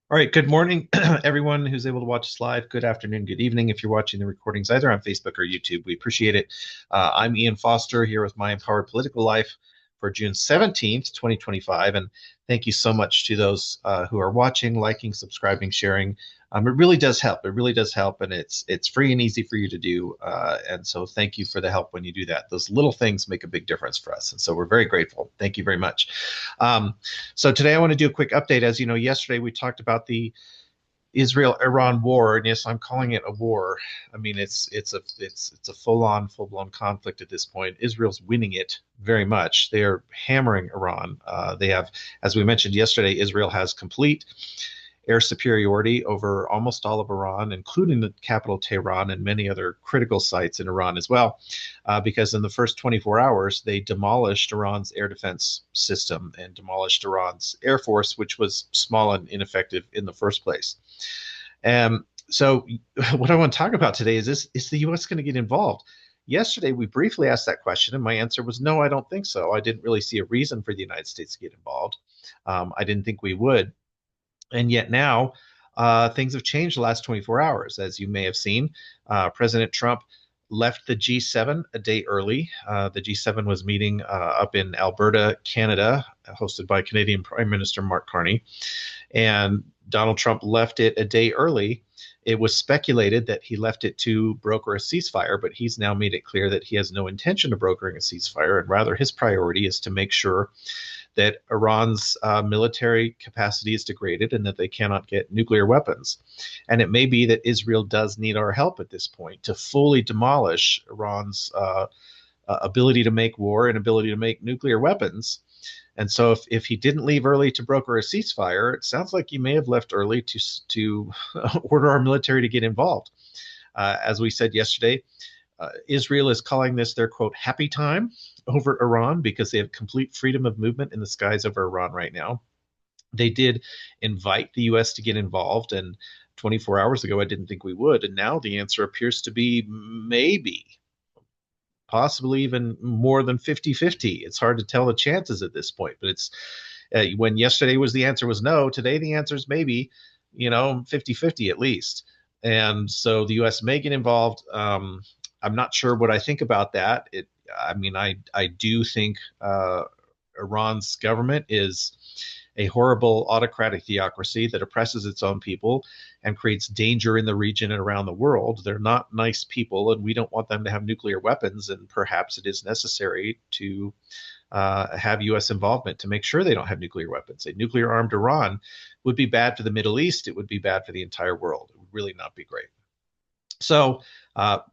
All right, good morning, everyone who's able to watch us live. Good afternoon, good evening if you're watching the recordings either on Facebook or YouTube. We appreciate it. I'm Ian Foster here with My Empowered Political Life for June 17th, 2025. And thank you so much to those who are watching, liking, subscribing, sharing. It really does help. It really does help, and it's free and easy for you to do. And so thank you for the help when you do that. Those little things make a big difference for us. And so we're very grateful. Thank you very much. Um, so today I want to do a quick update. As you know, yesterday we talked about the Israel-Iran war, and yes, I'm calling it a war. I mean, it's a full-on, full-blown conflict at this point. Israel's winning it very much. They're hammering Iran. They have, as we mentioned yesterday, Israel has complete air superiority over almost all of Iran, including the capital Tehran and many other critical sites in Iran as well, because in the first 24 hours, they demolished Iran's air defense system and demolished Iran's air force, which was small and ineffective in the first place. And so, what I want to talk about today is the U.S. going to get involved? Yesterday, we briefly asked that question, and my answer was no, I don't think so. I didn't really see a reason for the United States to get involved. I didn't think we would. And yet now, things have changed the last 24 hours. As you may have seen, President Trump left the G7 a day early. The G7 was meeting up in Alberta, Canada, hosted by Canadian Prime Minister Mark Carney. And Donald Trump left it a day early. It was speculated that he left it to broker a ceasefire, but he's now made it clear that he has no intention of brokering a ceasefire, and rather his priority is to make sure that Iran's military capacity is degraded and that they cannot get nuclear weapons. And it may be that Israel does need our help at this point to fully demolish Iran's ability to make war and ability to make nuclear weapons. And so, if he didn't leave early to broker a ceasefire, it sounds like he may have left early to order our military to get involved. As we said yesterday, Israel is calling this their quote happy time over Iran because they have complete freedom of movement in the skies over Iran right now. They did invite the U.S. to get involved, and 24 hours ago I didn't think we would, and now the answer appears to be maybe, possibly even more than 50-50. It's hard to tell the chances at this point, but it's when yesterday was the answer was no, today the answer is maybe, 50-50 at least. And so the U.S. may get involved. I'm not sure what I think about that. I mean, I do think Iran's government is a horrible autocratic theocracy that oppresses its own people and creates danger in the region and around the world. They're not nice people, and we don't want them to have nuclear weapons. And perhaps it is necessary to have U.S. involvement to make sure they don't have nuclear weapons. A nuclear armed Iran would be bad for the Middle East. It would be bad for the entire world. It would really not be great. So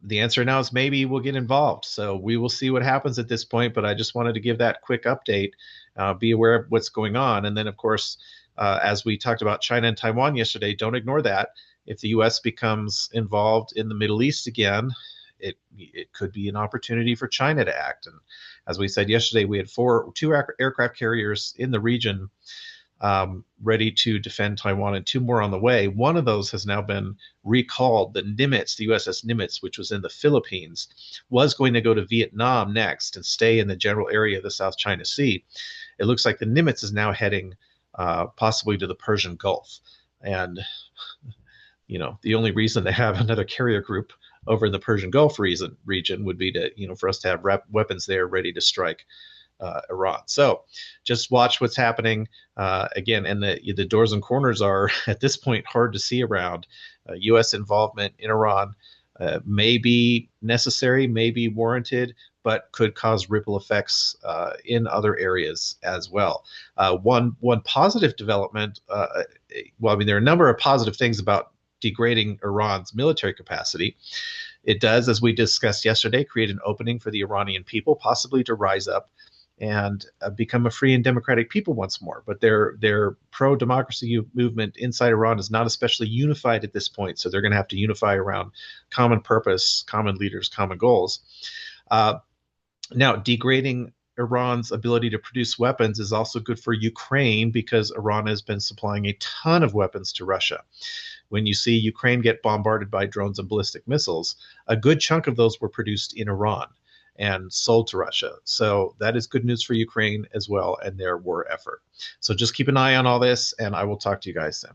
the answer now is maybe we'll get involved. So we will see what happens at this point. But I just wanted to give that quick update. Be aware of what's going on. And then, of course, as we talked about China and Taiwan yesterday, don't ignore that. If the U.S. becomes involved in the Middle East again, it could be an opportunity for China to act. And as we said yesterday, we had two aircraft carriers in the region ready to defend Taiwan, and two more on the way. One of those has now been recalled. The Nimitz, the USS Nimitz, which was in the Philippines, was going to go to Vietnam next and stay in the general area of the South China Sea. It looks like the Nimitz is now heading possibly to the Persian Gulf. And, the only reason they have another carrier group over in the Persian Gulf region would be to, for us to have weapons there ready to strike Iran. So just watch what's happening again. And the doors and corners are at this point hard to see around. U.S. involvement in Iran may be necessary, may be warranted, but could cause ripple effects in other areas as well. One positive development. Well, I mean, there are a number of positive things about degrading Iran's military capacity. It does, as we discussed yesterday, create an opening for the Iranian people, possibly to rise up and become a free and democratic people once more. But their pro-democracy movement inside Iran is not especially unified at this point, so they're going to have to unify around common purpose, common leaders, common goals. Now, degrading Iran's ability to produce weapons is also good for Ukraine because Iran has been supplying a ton of weapons to Russia. When you see Ukraine get bombarded by drones and ballistic missiles, a good chunk of those were produced in Iran and sold to Russia. So that is good news for Ukraine as well and their war effort. So just keep an eye on all this, and I will talk to you guys soon.